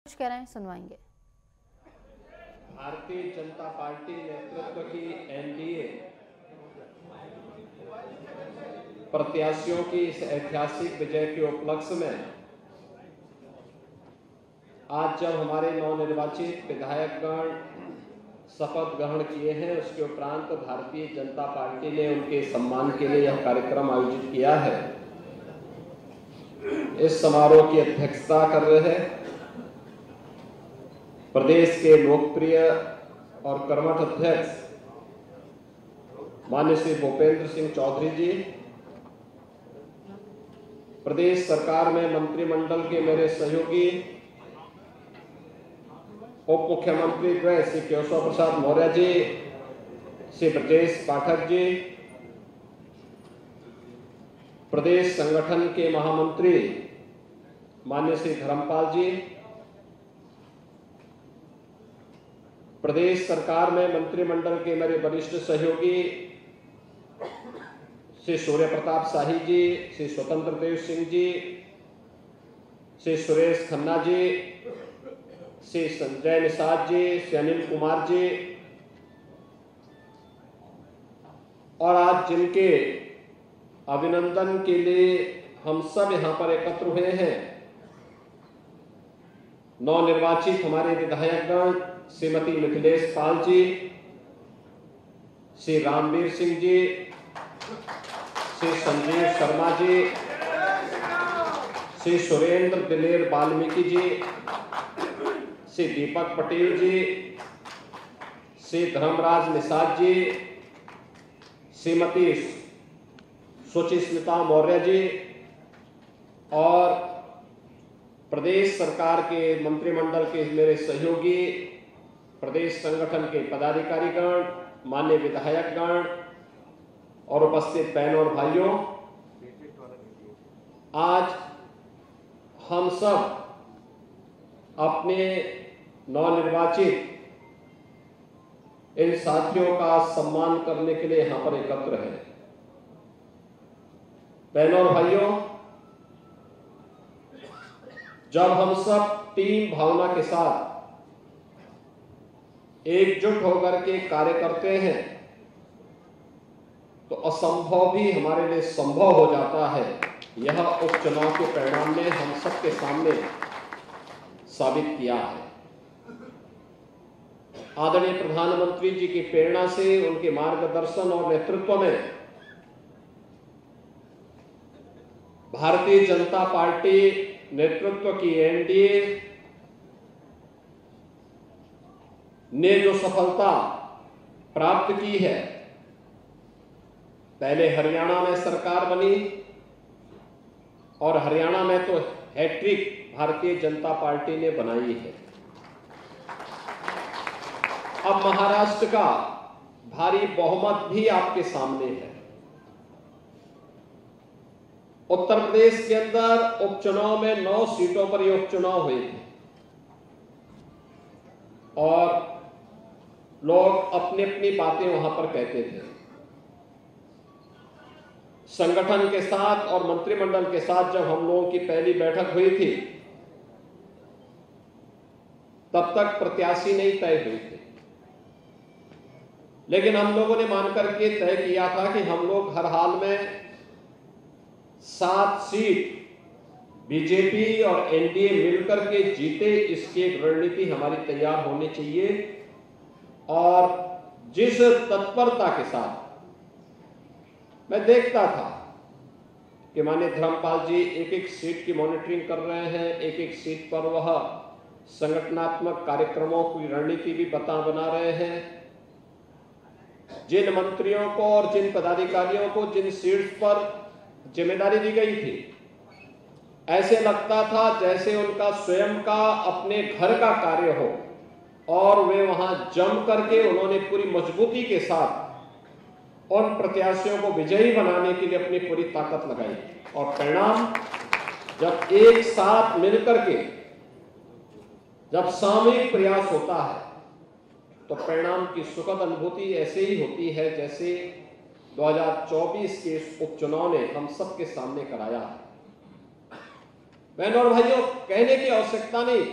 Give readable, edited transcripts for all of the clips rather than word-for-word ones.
कुछ कह रहे हैं, सुनवाएंगे। भारतीय जनता पार्टी नेतृत्व की एनडीए प्रत्याशियों की इस ऐतिहासिक विजय के उपलक्ष्य में आज जब हमारे नवनिर्वाचित विधायकगण शपथ ग्रहण किए हैं, उसके उपरांत भारतीय जनता पार्टी ने उनके सम्मान के लिए यह कार्यक्रम आयोजित किया है। इस समारोह की अध्यक्षता कर रहे हैं प्रदेश के लोकप्रिय और कर्मठ अध्यक्ष माननीय श्री भूपेंद्र सिंह चौधरी जी, प्रदेश सरकार में मंत्रिमंडल के मेरे सहयोगी उप मुख्यमंत्री द्वय श्री केशव प्रसाद मौर्य जी, श्री ब्रजेश पाठक जी, प्रदेश संगठन के महामंत्री माननीय श्री धर्मपाल जी, प्रदेश सरकार में मंत्रिमंडल के मेरे वरिष्ठ सहयोगी श्री सूर्य प्रताप शाही जी, श्री स्वतंत्र देव सिंह जी, श्री सुरेश खन्ना जी, श्री संजय निषाद जी, श्री अनिल कुमार जी, और आज जिनके अभिनंदन के लिए हम सब यहां पर एकत्र हुए हैं, नवनिर्वाचित हमारे विधायकगण श्रीमती मिथिलेश पाल जी, श्री रामवीर सिंह जी, श्री संजीव शर्मा जी, श्री सुरेंद्र दिलेर वाल्मीकि जी, श्री दीपक पटेल जी, श्री धर्मराज निषाद जी, श्रीमती सुचिस्मिता मौर्य जी, और प्रदेश सरकार के मंत्रिमंडल के मेरे सहयोगी, प्रदेश संगठन के पदाधिकारीगण, मान्य विधायकगण और उपस्थित बहनों और भाइयों, आज हम सब अपने नवनिर्वाचित इन साथियों का सम्मान करने के लिए यहां पर एकत्र हैं। बहनों और भाइयों, जब हम सब टीम भावना के साथ एकजुट होकर के कार्य करते हैं तो असंभव भी हमारे लिए संभव हो जाता है। यह उपचुनाव के परिणाम ने हम सबके सामने साबित किया है। आदरणीय प्रधानमंत्री जी की प्रेरणा से, उनके मार्गदर्शन और नेतृत्व में भारतीय जनता पार्टी नेतृत्व की एनडीए ने जो सफलता प्राप्त की है, पहले हरियाणा में सरकार बनी और हरियाणा में तो हैट्रिक भारतीय जनता पार्टी ने बनाई है। अब महाराष्ट्र का भारी बहुमत भी आपके सामने है। उत्तर प्रदेश के अंदर उपचुनाव में 9 सीटों पर ये उपचुनाव हुए थे और लोग अपनी अपनी बातें वहां पर कहते थे। संगठन के साथ और मंत्रिमंडल के साथ जब हम लोगों की पहली बैठक हुई थी, तब तक प्रत्याशी नहीं तय हुए थे, लेकिन हम लोगों ने मानकर के तय किया था कि हम लोग हर हाल में 7 सीट बीजेपी और एनडीए मिलकर के जीते, इसकी एक रणनीति हमारी तैयार होनी चाहिए। और जिस तत्परता के साथ मैं देखता था कि माननीय धर्मपाल जी एक एक सीट की मॉनिटरिंग कर रहे हैं, एक एक सीट पर वह संगठनात्मक कार्यक्रमों की रणनीति भी बना रहे हैं। जिन मंत्रियों को और जिन पदाधिकारियों को जिन सीट्स पर जिम्मेदारी दी गई थी, ऐसे लगता था जैसे उनका स्वयं का अपने घर का कार्य हो और वे वहां जम करके उन्होंने पूरी मजबूती के साथ उन प्रत्याशियों को विजयी बनाने के लिए अपनी पूरी ताकत लगाई। और परिणाम जब एक साथ मिलकर के जब सामूहिक प्रयास होता है तो परिणाम की सुखद अनुभूति ऐसे ही होती है जैसे 2024 के इस उपचुनाव ने हम सबके सामने कराया है। बहनों और भाइयों, कहने की आवश्यकता नहीं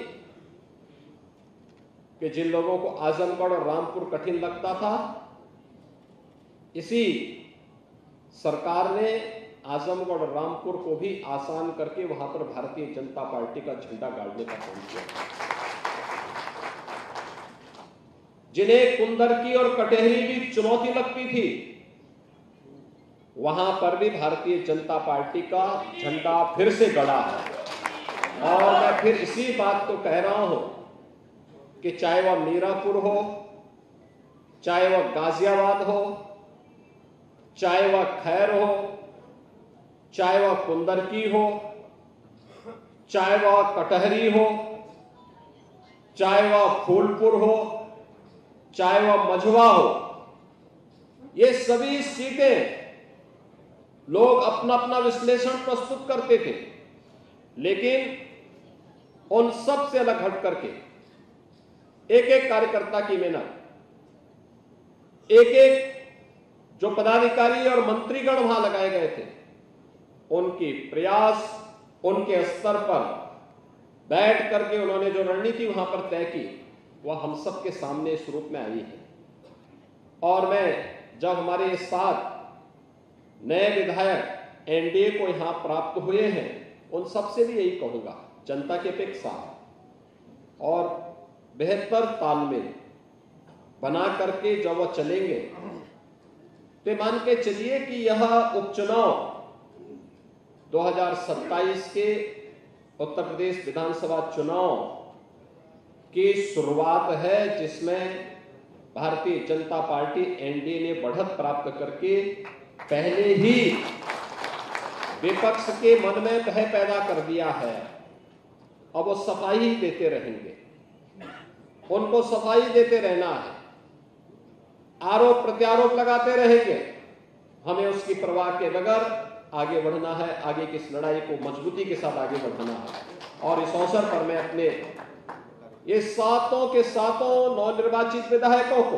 कि जिन लोगों को आजमगढ़ और रामपुर कठिन लगता था, इसी सरकार ने आजमगढ़ और रामपुर को भी आसान करके वहां पर भारतीय जनता पार्टी का झंडा गाड़ने का काम किया। जिन्हें कुंदरकी और कटेहरी भी चुनौती लगती थी, वहां पर भी भारतीय जनता पार्टी का झंडा फिर से गड़ा है। और मैं फिर इसी बात को कह रहा हूं कि चाहे वह मीरापुर हो, चाहे वह गाजियाबाद हो, चाहे वह खैर हो, चाहे वह कुंदरकी हो, चाहे वह कटहरी हो, चाहे वह फूलपुर हो, चाहे वह मझवा हो, ये सभी सीटें लोग अपना अपना विश्लेषण प्रस्तुत करते थे, लेकिन उन सब से अलग हट करके एक एक कार्यकर्ता की मेहनत, एक एक जो पदाधिकारी और मंत्रीगण वहां लगाए गए थे, उनकी प्रयास, उनके स्तर पर बैठ करके उन्होंने जो रणनीति वहां पर तय की, वह हम सबके सामने इस रूप में आई है। और मैं जब हमारे साथ नए विधायक एनडीए को यहां प्राप्त हुए हैं, उन सबसे भी यही कहूंगा, जनता की अपेक्षा और बेहतर तालमेल बना करके जब वह चलेंगे, तो मान के चलिए कि यह उपचुनाव 2027 के उत्तर प्रदेश विधानसभा चुनाव की शुरुआत है, जिसमें भारतीय जनता पार्टी एनडीए ने बढ़त प्राप्त करके पहले ही विपक्ष के मन में भय पैदा कर दिया है। अब वो सफाई ही देते रहेंगे, उनको सफाई देते रहना है, आरोप प्रत्यारोप लगाते रहेंगे, हमें उसकी परवाह के बगैर आगे बढ़ना है, आगे की इस लड़ाई को मजबूती के साथ आगे बढ़ाना है। और इस अवसर पर मैं अपने ये सातों के सातों नवनिर्वाचित विधायकों को,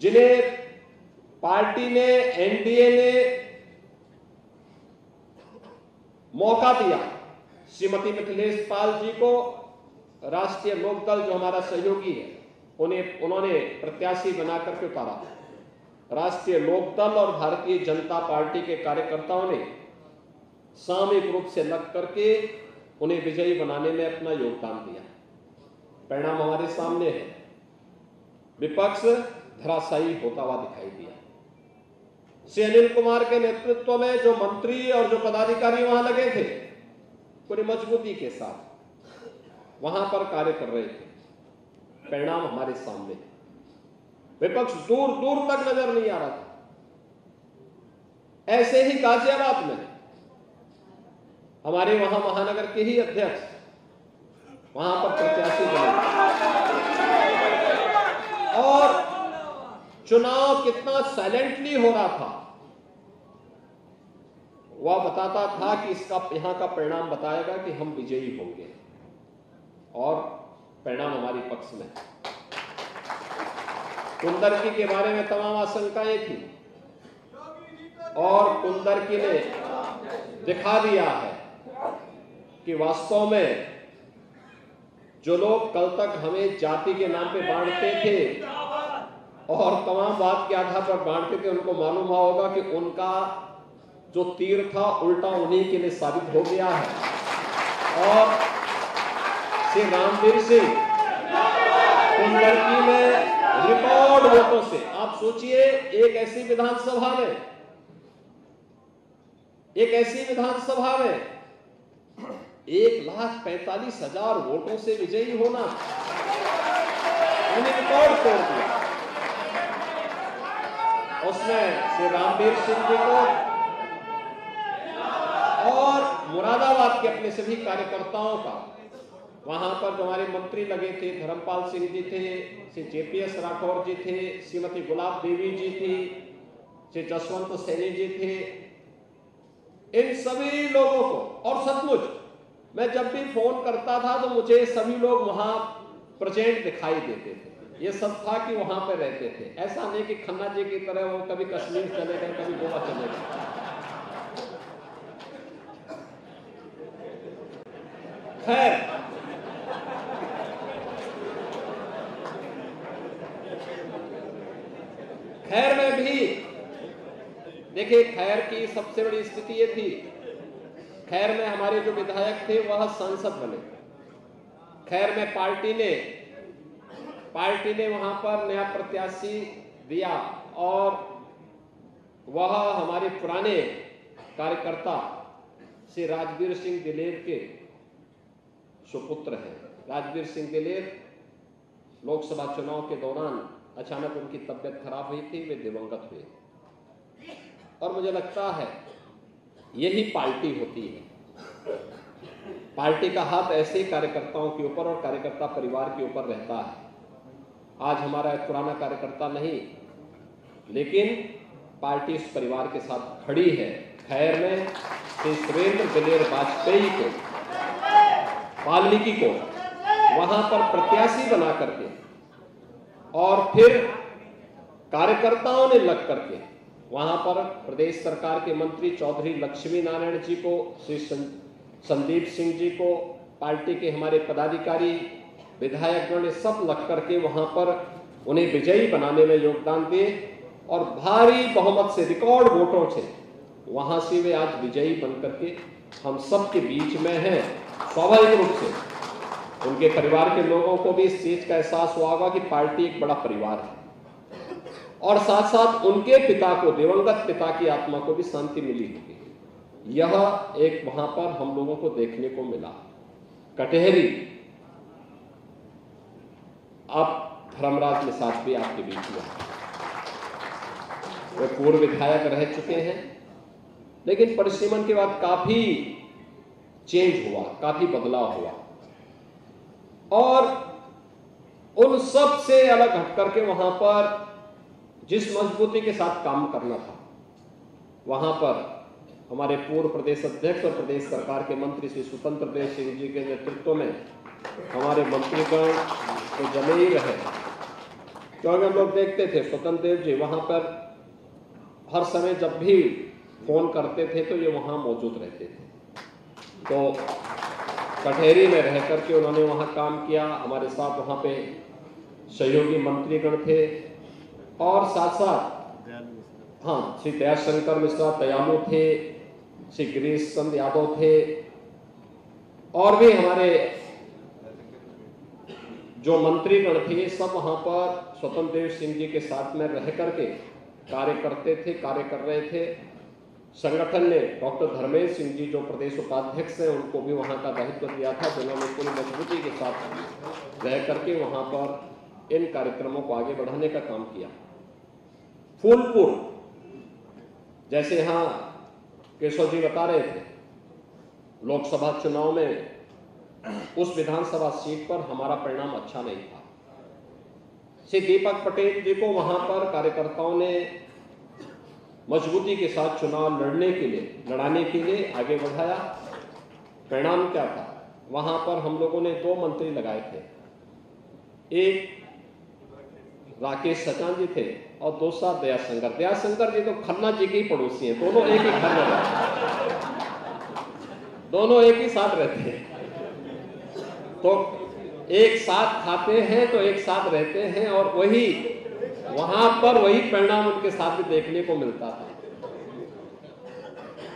जिन्हें पार्टी ने, एनडीए ने मौका दिया, श्रीमती मिथिलेश पाल जी को राष्ट्रीय लोकदल जो हमारा सहयोगी है, उन्होंने प्रत्याशी बना करके उतारा। राष्ट्रीय लोकदल और भारतीय जनता पार्टी के कार्यकर्ताओं ने सामूहिक रूप से लग करके उन्हें विजयी बनाने में अपना योगदान दिया। परिणाम हमारे सामने है, विपक्ष धराशायी होता हुआ दिखाई दिया। श्री अनिल कुमार के नेतृत्व में जो मंत्री और जो पदाधिकारी वहां लगे थे, पूरी मजबूती के साथ वहां पर कार्य कर रहे थे। परिणाम हमारे सामने, विपक्ष दूर दूर तक नजर नहीं आ रहा था। ऐसे ही गाजियाबाद में हमारे वहां महानगर के ही अध्यक्ष वहां पर प्रत्याशी बने, और चुनाव कितना साइलेंटली हो रहा था वह बताता था कि इसका यहां का परिणाम बताएगा कि हम विजयी होंगे, और परिणाम हमारी पक्ष में। कुंदरकी के बारे में तमाम आशंकाएं थी, और कुंदरकी ने दिखा दिया है कि वास्तव में जो लोग कल तक हमें जाति के नाम पे बांटते थे और तमाम बात के आधार पर बांटते थे, उनको मालूम हुआ होगा कि उनका जो तीर था उल्टा उन्हीं के लिए साबित हो गया है। और श्री रामवीर सिंह कुंदरकी में रिकॉर्ड वोटों से, आप सोचिए, एक ऐसी विधानसभा में 1,45,000 वोटों से विजयी होना, उन्हें रिकॉर्ड तोड़ दिया। उसमें श्री रामवीर सिंह जी को और मुरादाबाद के अपने सभी कार्यकर्ताओं का, वहां पर जो हमारे मंत्री लगे थे, धर्मपाल सिंह जी थे, श्री जेपीएस राठौर जी थे, श्रीमती गुलाब देवी जी थी, श्री जसवंत सैनी जी थे, इन सभी लोगों को, और सचमुच मैं जब भी फोन करता था तो मुझे सभी लोग वहां प्रेजेंट दिखाई देते थे। ये सब था कि वहां पर रहते थे, ऐसा नहीं कि खन्ना जी की तरह वो कभी कश्मीर चले गए, कभी गोवा चले गए। खैर, खैर में भी देखिए, खैर की सबसे बड़ी स्थिति ये थी, खैर में हमारे जो विधायक थे वह सांसद बने। खैर में पार्टी ने वहां पर नया प्रत्याशी दिया और वह हमारे पुराने कार्यकर्ता श्री राजवीर सिंह दिलेर के सुपुत्र हैं। राजवीर सिंह दिलेर लोकसभा चुनाव के दौरान अचानक उनकी तबियत खराब हुई थी, वे दिवंगत हुए। और मुझे लगता है यही पार्टी होती है। पार्टी का हाथ ऐसे ही कार्यकर्ताओं के ऊपर और कार्यकर्ता परिवार के ऊपर रहता है। आज हमारा एक पुराना कार्यकर्ता नहीं, लेकिन पार्टी इस परिवार के साथ खड़ी है। खैर में श्री सुरेंद्र दिलेर वाजपेयी को, वाल्मीकि को वहां पर प्रत्याशी बना करके और फिर कार्यकर्ताओं ने लग करके वहां पर प्रदेश सरकार के मंत्री चौधरी लक्ष्मी नारायण जी को, श्री संदीप सिंह जी को, पार्टी के हमारे पदाधिकारी विधायकगण ने सब लग करके वहां पर उन्हें विजयी बनाने में योगदान दिए और भारी बहुमत से, रिकॉर्ड वोटों से वहां से वे आज विजयी बनकर के हम सब के बीच में हैं। स्वाभाविक रूप से उनके परिवार के लोगों को भी इस चीज का एहसास हुआ होगा कि पार्टी एक बड़ा परिवार है और साथ साथ उनके पिता को, दिवंगत पिता की आत्मा को भी शांति मिली होगी। यह एक वहां पर हम लोगों को देखने को मिला। कटहरी, अब धर्मराज निषाद भी आपके बीच में, वे पूर्व विधायक रह चुके हैं, लेकिन परिसीमन के बाद काफी चेंज हुआ, काफी बदलाव हुआ और उन सब से अलग हट करके वहां पर जिस मजबूती के साथ काम करना था, वहां पर हमारे पूर्व प्रदेश अध्यक्ष और प्रदेश सरकार के मंत्री श्री स्वतंत्र देव सिंह जी के नेतृत्व में हमारे मंत्रीगण तो जमे ही रहे। क्योंकि हम लोग देखते थे स्वतंत्र देव जी वहां पर हर समय जब भी फोन करते थे तो ये वहां मौजूद रहते थे। तो कटहरी में रह करके उन्होंने वहां काम किया, हमारे साथ वहां पे सहयोगी मंत्रीगण थे और साथ साथ श्री दयाशंकर मिश्रा दयालु थे, श्री गिरीश चंद्र यादव थे और भी हमारे जो मंत्रीगण थे, सब वहां पर स्वतंत्र देव सिंह जी के साथ में रह करके कार्य करते थे, कार्य कर रहे थे। संगठन ने डॉक्टर धर्मेश सिंह जी जो प्रदेश उपाध्यक्ष हैं, उनको भी वहां का दायित्व दिया था, जिन्होंने पूरी मजबूती के साथ रह करके वहां पर इन कार्यक्रमों को आगे बढ़ाने का काम किया। फूलपुर, जैसे यहां केशव जी बता रहे थे, लोकसभा चुनाव में उस विधानसभा सीट पर हमारा परिणाम अच्छा नहीं था। श्री दीपक पटेल जी को वहां पर कार्यकर्ताओं ने मजबूती के साथ चुनाव लड़ाने के लिए आगे बढ़ाया। परिणाम क्या था? वहां पर हम लोगों ने 2 मंत्री लगाए थे, एक राकेश सचान जी थे और दूसरा दयाशंकर। दयाशंकर जी तो खन्ना जी के ही पड़ोसी हैं, दोनों एक ही घर में रहते, दोनों एक ही साथ रहते हैं, तो एक साथ खाते हैं तो एक साथ रहते हैं और वही वहां पर वही परिणाम उनके साथ भी देखने को मिलता था।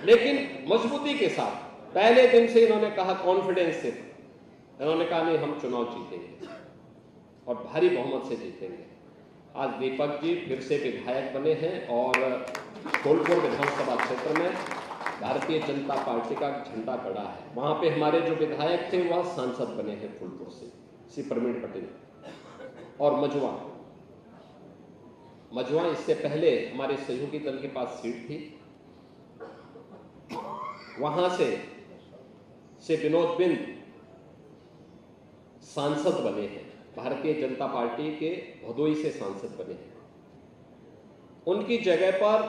लेकिन मजबूती के साथ पहले दिन से इन्होंने कहा, कॉन्फिडेंस से इन्होंने कहा नहीं हम चुनाव जीतेंगे और भारी बहुमत से जीतेंगे। आज दीपक जी फिर से विधायक बने हैं और फूलपुर विधानसभा क्षेत्र में भारतीय जनता पार्टी का झंडा गड़ा है। वहां पे हमारे जो विधायक थे वह सांसद बने हैं फूलपुर से, श्री प्रवीण पटेल। और मजवा इससे पहले हमारे सहयोगी दल के पास सीट थी, वहां से श्री विनोद बिंद सांसद बने हैं, भारतीय जनता पार्टी के भदोई से सांसद बने हैं। उनकी जगह पर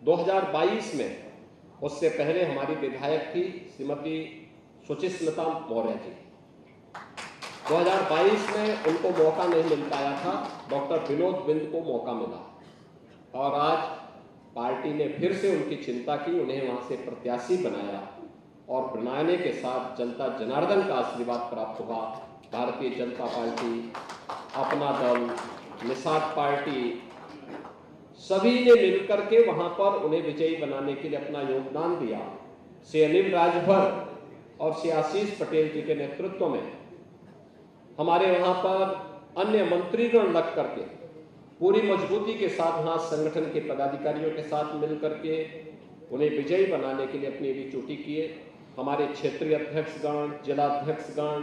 2022 में, उससे पहले हमारी विधायक थी श्रीमती सुचिस्मिता मौर्य जी। 2022 में उनको मौका नहीं मिल पाया था, डॉक्टर विनोद बिंद को मौका मिला और आज पार्टी ने फिर से उनकी चिंता की, उन्हें वहां से प्रत्याशी बनाया और बनाने के साथ जनता जनार्दन का आशीर्वाद प्राप्त हुआ। भारतीय जनता पार्टी, अपना दल, निषाद पार्टी सभी ने मिलकर के वहां पर उन्हें विजयी बनाने के लिए अपना योगदान दिया। श्री अनिल राजभर और श्री आशीष पटेल जी के नेतृत्व में हमारे वहां पर अन्य मंत्रीगण लग करके पूरी मजबूती के साथ वहां संगठन के पदाधिकारियों के साथ मिलकर के उन्हें विजयी बनाने के लिए अपनी भी चुटी किए। हमारे क्षेत्रीय अध्यक्षगण, जिलाध्यक्षगण,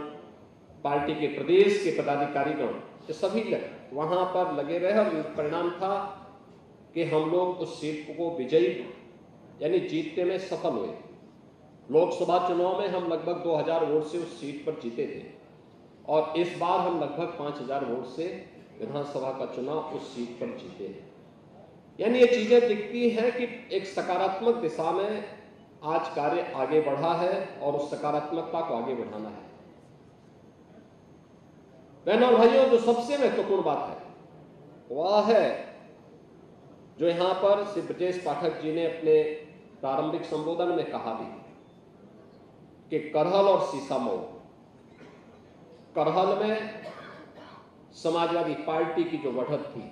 पार्टी के प्रदेश के पदाधिकारीगण, ये सभी वहां पर लगे रहे और परिणाम था कि हम लोग उस सीट को विजयी यानी जीतने में सफल हुए। लोकसभा चुनाव में हम लगभग 2000 वोट से उस सीट पर जीते थे और इस बार हम लगभग 5000 वोट से विधानसभा का चुनाव उस सीट पर जीते हैं। यानी ये चीजें दिखती हैं कि एक सकारात्मक दिशा में आज कार्य आगे बढ़ा है और उस सकारात्मकता को आगे बढ़ाना है। बहनों और भाइयों, जो सबसे महत्वपूर्ण बात है वह है जो यहां पर श्री ब्रजेश पाठक जी ने अपने प्रारंभिक संबोधन में कहा भी कि करहल और सीसामऊ, करहल में समाजवादी पार्टी की जो बढ़त थी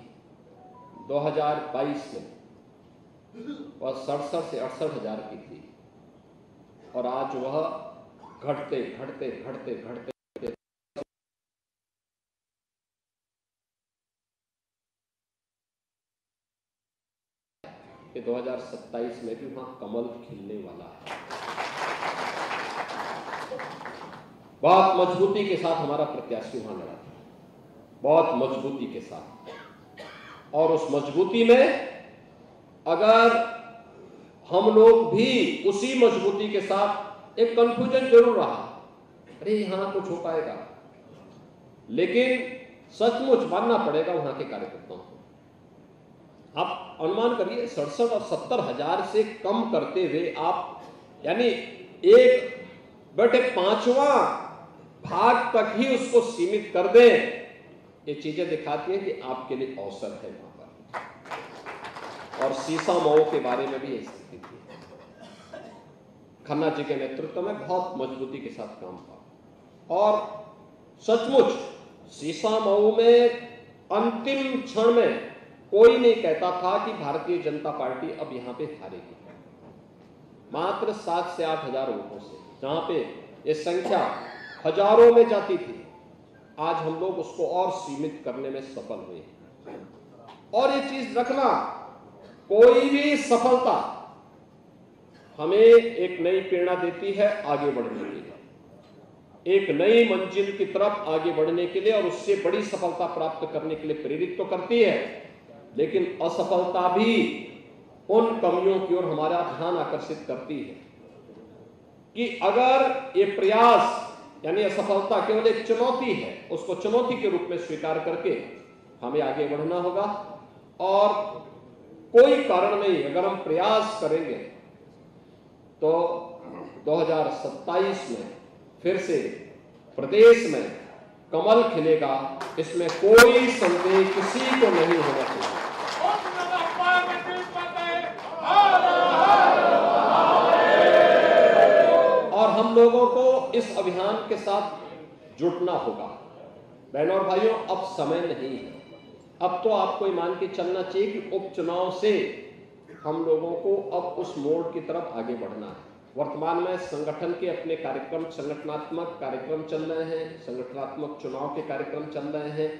2022 में वह 67 से 68 हजार की थी और आज वह घटते घटते घटते घटते 2027 में भी वहां कमल खिलने वाला है। बहुत मजबूती के साथ हमारा प्रत्याशी वहां लड़ा था, बहुत मजबूती के साथ, और उस मजबूती में अगर हम लोग भी उसी मजबूती के साथ, एक कंफ्यूजन जरूर रहा, अरे यहां कुछ हो पाएगा, लेकिन सचमुच मानना पड़ेगा वहां के कार्यकर्ताओं को। आप अनुमान करिए 67 और 70 हजार से कम करते हुए आप यानी 1/5वां भाग तक ही उसको सीमित कर दें, ये चीजें दिखाती है कि आपके लिए अवसर है वहां पर। और सीसामऊ के बारे में भी ये स्थिति थी। खन्ना जी के नेतृत्व में बहुत मजबूती के साथ काम हुआ और सचमुच सीसामऊ में अंतिम क्षण में कोई नहीं कहता था कि भारतीय जनता पार्टी अब यहां पे हारेगी। मात्र 7 से 8 हजार वोटों से, जहां पे ये संख्या हजारों में जाती थी, आज हम लोग उसको और सीमित करने में सफल हुए। और ये चीज रखना, कोई भी सफलता हमें एक नई प्रेरणा देती है आगे बढ़ने के लिए, एक नई मंजिल की तरफ आगे बढ़ने के लिए, और उससे बड़ी सफलता प्राप्त करने के लिए प्रेरित तो करती है, लेकिन असफलता भी उन कमियों की ओर हमारा ध्यान आकर्षित करती है कि अगर ये प्रयास यानी असफलता केवल एक चुनौती है, उसको चुनौती के रूप में स्वीकार करके हमें आगे बढ़ना होगा। और कोई कारण नहीं, अगर हम प्रयास करेंगे तो 2027 में फिर से प्रदेश में कमल खिलेगा, इसमें कोई संदेह किसी को नहीं होना चाहिए। और हम लोगों को इस अभियान के साथ जुटना होगा। बहनों और भाइयों, अब समय नहीं है, अब तो आपको मान के चलना चाहिए कि उपचुनाव से हम लोगों को अब उस मोड़ की तरफ आगे बढ़ना है। वर्तमान में संगठन के अपने कार्यक्रम, संगठनात्मक कार्यक्रम चल रहे हैं, संगठनात्मक चुनाव के कार्यक्रम चल रहे हैं,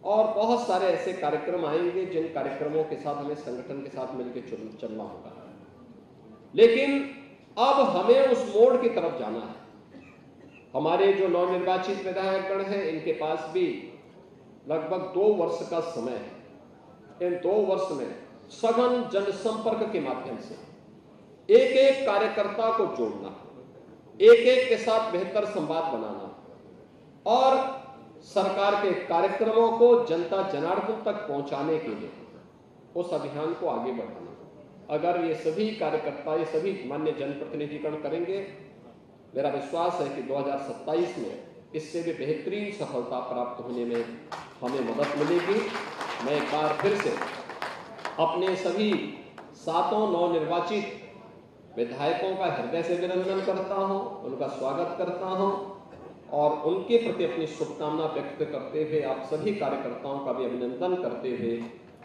और बहुत सारे ऐसे कार्यक्रम आएंगे जिन कार्यक्रमों के साथ हमें संगठन के साथ मिलकर चलना होगा। लेकिन अब हमें उस मोड़ की तरफ जाना है। हमारे जो नवनिर्वाचित विधायकगण हैं, इनके पास भी लगभग 2 वर्ष का समय है। इन 2 वर्ष में सघन जनसंपर्क के माध्यम से एक एक कार्यकर्ता को जोड़ना, एक एक के साथ बेहतर संवाद बनाना और सरकार के कार्यक्रमों को जनता जनार्दन तक पहुंचाने के लिए उस अभियान को आगे बढ़ाना। अगर ये सभी कार्यकर्ता, ये सभी मान्य जनप्रतिनिधिगण करेंगे, मेरा विश्वास है कि 2027 में इससे भी बेहतरीन सफलता प्राप्त होने में हमें मदद मिलेगी। मैं एक बार फिर से अपने सभी 7 नवनिर्वाचित विधायकों का हृदय से अभिनंदन करता हूं, उनका स्वागत करता हूं और उनके प्रति अपनी शुभकामना व्यक्त करते हुए आप सभी कार्यकर्ताओं का भी अभिनंदन करते हुए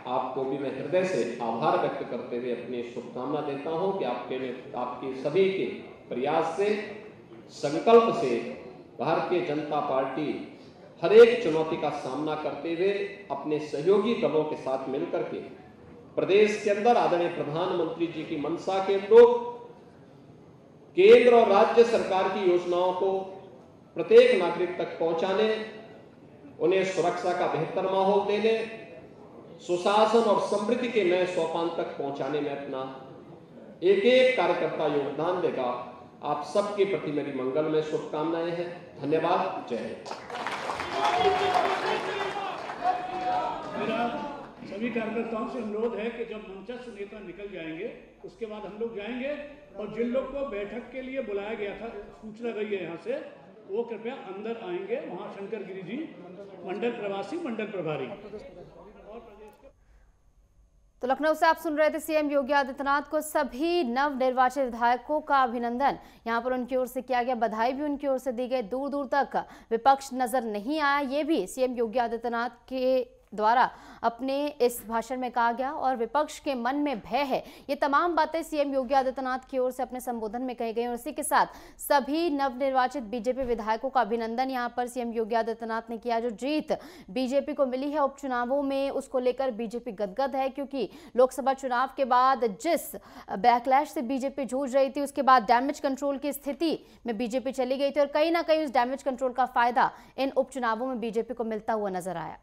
आपको भी मैं हृदय से आभार व्यक्त करते हुए अपनी शुभकामना देता हूं कि आपके सभी के प्रयास से, संकल्प से भारतीय जनता पार्टी हर एक चुनौती का सामना करते हुए अपने सहयोगी दलों के साथ मिलकर के प्रदेश के अंदर आदरणीय प्रधानमंत्री जी की मंशा के अनुरूप केंद्र और राज्य सरकार की योजनाओं को प्रत्येक नागरिक तक पहुंचाने, उन्हें सुरक्षा का बेहतर माहौल देने, सुशासन और समृद्धि के नए सोपान तक पहुंचाने में अपना एक एक कार्यकर्ता योगदान देगा। आप सबके प्रति मेरी मंगलमय शुभकामनाएं हैं। धन्यवाद। जय हिंद। मेरा सभी कार्यकर्ताओं से अनुरोध है कि जब मंचस्थ नेता निकल जाएंगे उसके बाद हम लोग जाएंगे और जिन लोग को बैठक के लिए बुलाया गया था, सूचना गई है यहाँ से, वो कृपया अंदर आएंगे। वहाँ शंकर गिरी जी मंडल प्रवासी मंडल प्रभारी और तो लखनऊ से आप सुन रहे थे सीएम योगी आदित्यनाथ को सभी नवनिर्वाचित विधायकों का अभिनंदन यहां पर उनकी ओर से किया गया, बधाई भी उनकी ओर से दी गई। दूर दूर तक विपक्ष नजर नहीं आया, ये भी सीएम योगी आदित्यनाथ के द्वारा अपने इस भाषण में कहा गया। और विपक्ष के मन में भय है, ये तमाम बातें सीएम योगी आदित्यनाथ की ओर से अपने संबोधन में कही गई। और इसी के साथ सभी नवनिर्वाचित बीजेपी विधायकों का अभिनंदन यहां पर सीएम योगी आदित्यनाथ ने किया। जो जीत बीजेपी को मिली है उपचुनावों में, उसको लेकर बीजेपी गदगद है, क्योंकि लोकसभा चुनाव के बाद जिस बैकलैश से बीजेपी जूझ रही थी, उसके बाद डैमेज कंट्रोल की स्थिति में बीजेपी चली गई थी और कहीं ना कहीं उस डैमेज कंट्रोल का फायदा इन उपचुनावों में बीजेपी को मिलता हुआ नजर आया।